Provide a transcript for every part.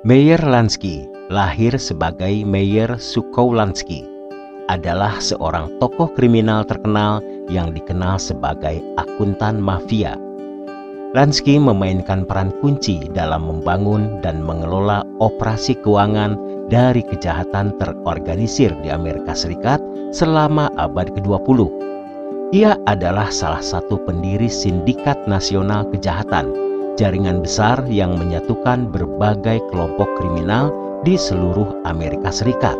Meyer Lansky, lahir sebagai Meyer Sukow Lansky, adalah seorang tokoh kriminal terkenal yang dikenal sebagai akuntan mafia. Lansky memainkan peran kunci dalam membangun dan mengelola operasi keuangan dari kejahatan terorganisir di Amerika Serikat selama abad ke-20. Ia adalah salah satu pendiri Sindikat Nasional Kejahatan, jaringan besar yang menyatukan berbagai kelompok kriminal di seluruh Amerika Serikat.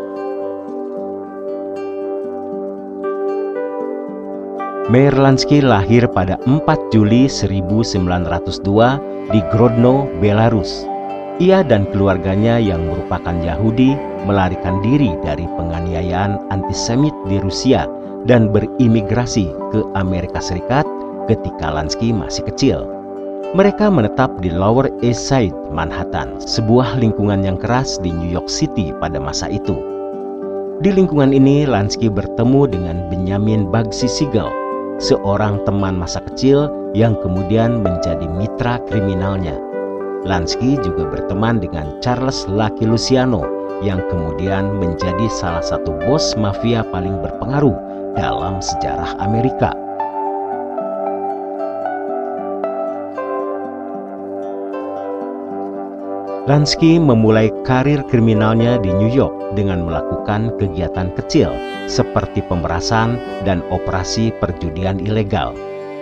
Meyer Lansky lahir pada 4 Juli 1902 di Grodno, Belarus. Ia dan keluarganya yang merupakan Yahudi melarikan diri dari penganiayaan antisemit di Rusia dan berimigrasi ke Amerika Serikat ketika Lansky masih kecil. Mereka menetap di Lower East Side, Manhattan, sebuah lingkungan yang keras di New York City pada masa itu. Di lingkungan ini, Lansky bertemu dengan Benjamin Bugsy Siegel, seorang teman masa kecil yang kemudian menjadi mitra kriminalnya. Lansky juga berteman dengan Charles Lucky Luciano, yang kemudian menjadi salah satu bos mafia paling berpengaruh dalam sejarah Amerika. Lansky memulai karir kriminalnya di New York dengan melakukan kegiatan kecil seperti pemerasan dan operasi perjudian ilegal.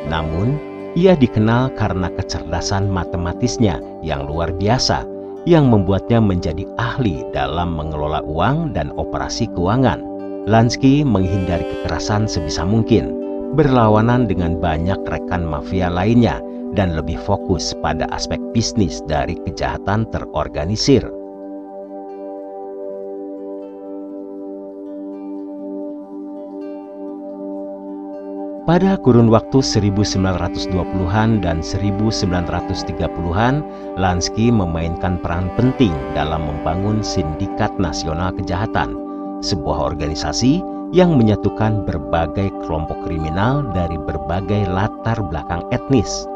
Namun, ia dikenal karena kecerdasan matematisnya yang luar biasa, yang membuatnya menjadi ahli dalam mengelola uang dan operasi keuangan. Lansky menghindari kekerasan sebisa mungkin, berlawanan dengan banyak rekan mafia lainnya, dan lebih fokus pada aspek bisnis dari kejahatan terorganisir. Pada kurun waktu 1920-an dan 1930-an, Lansky memainkan peran penting dalam membangun Sindikat Nasional Kejahatan, sebuah organisasi yang menyatukan berbagai kelompok kriminal dari berbagai latar belakang etnis.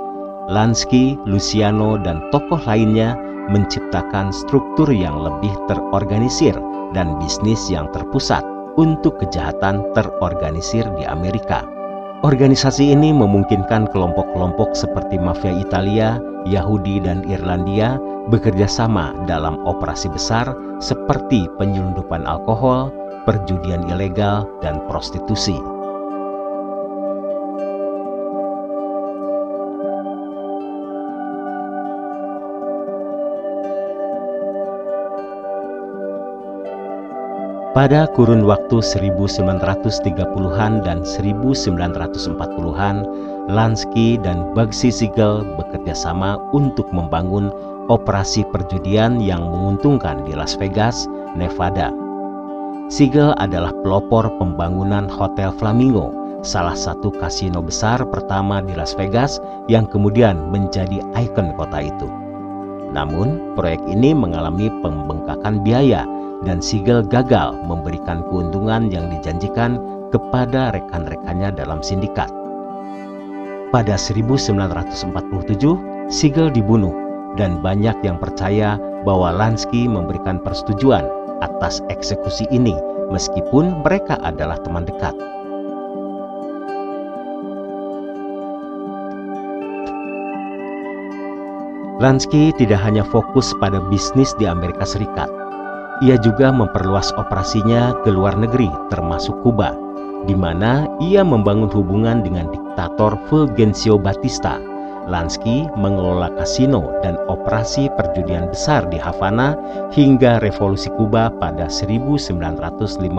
Lansky, Luciano, dan tokoh lainnya menciptakan struktur yang lebih terorganisir dan bisnis yang terpusat untuk kejahatan terorganisir di Amerika. Organisasi ini memungkinkan kelompok-kelompok seperti mafia Italia, Yahudi, dan Irlandia bekerja sama dalam operasi besar seperti penyelundupan alkohol, perjudian ilegal, dan prostitusi. Pada kurun waktu 1930-an dan 1940-an, Lansky dan Bugsy Siegel bekerja sama untuk membangun operasi perjudian yang menguntungkan di Las Vegas, Nevada. Siegel adalah pelopor pembangunan Hotel Flamingo, salah satu kasino besar pertama di Las Vegas yang kemudian menjadi ikon kota itu. Namun, proyek ini mengalami pembengkakan biaya dan Siegel gagal memberikan keuntungan yang dijanjikan kepada rekan-rekannya dalam sindikat. Pada 1947, Siegel dibunuh dan banyak yang percaya bahwa Lansky memberikan persetujuan atas eksekusi ini meskipun mereka adalah teman dekat. Lansky tidak hanya fokus pada bisnis di Amerika Serikat. Ia juga memperluas operasinya ke luar negeri, termasuk Kuba, di mana ia membangun hubungan dengan diktator Fulgencio Batista. Lansky mengelola kasino dan operasi perjudian besar di Havana hingga Revolusi Kuba pada 1959,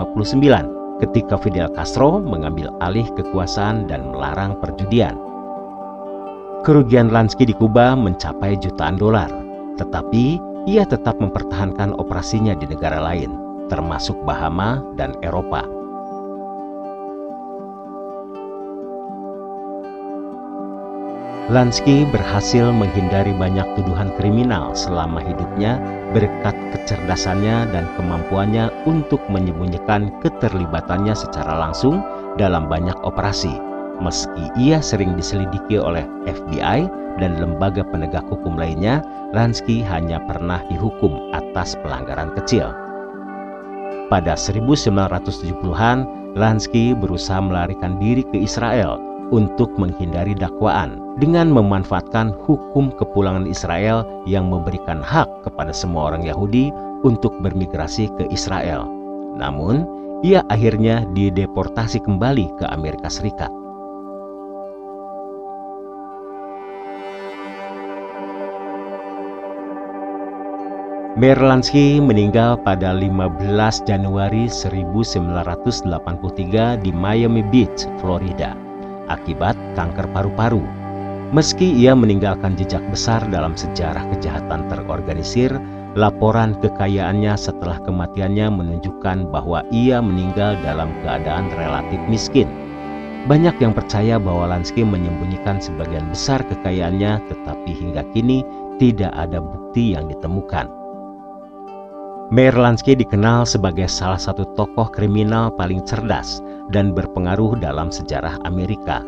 ketika Fidel Castro mengambil alih kekuasaan dan melarang perjudian. Kerugian Lansky di Kuba mencapai jutaan dolar, tetapi ia tetap mempertahankan operasinya di negara lain, termasuk Bahama dan Eropa. Lansky berhasil menghindari banyak tuduhan kriminal selama hidupnya berkat kecerdasannya dan kemampuannya untuk menyembunyikan keterlibatannya secara langsung dalam banyak operasi, Meski ia sering diselidiki oleh FBI dan lembaga penegak hukum lainnya, Lansky hanya pernah dihukum atas pelanggaran kecil. Pada 1970-an, Lansky berusaha melarikan diri ke Israel untuk menghindari dakwaan dengan memanfaatkan hukum kepulangan Israel yang memberikan hak kepada semua orang Yahudi untuk bermigrasi ke Israel. Namun, ia akhirnya dideportasi kembali ke Amerika Serikat. Meyer Lansky meninggal pada 15 Januari 1983 di Miami Beach, Florida, akibat kanker paru-paru. Meski ia meninggalkan jejak besar dalam sejarah kejahatan terorganisir, laporan kekayaannya setelah kematiannya menunjukkan bahwa ia meninggal dalam keadaan relatif miskin. Banyak yang percaya bahwa Lansky menyembunyikan sebagian besar kekayaannya, tetapi hingga kini tidak ada bukti yang ditemukan. Meyer Lansky dikenal sebagai salah satu tokoh kriminal paling cerdas dan berpengaruh dalam sejarah Amerika.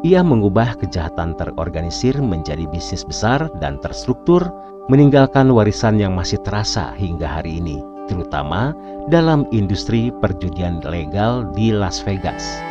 Ia mengubah kejahatan terorganisir menjadi bisnis besar dan terstruktur, meninggalkan warisan yang masih terasa hingga hari ini, terutama dalam industri perjudian legal di Las Vegas.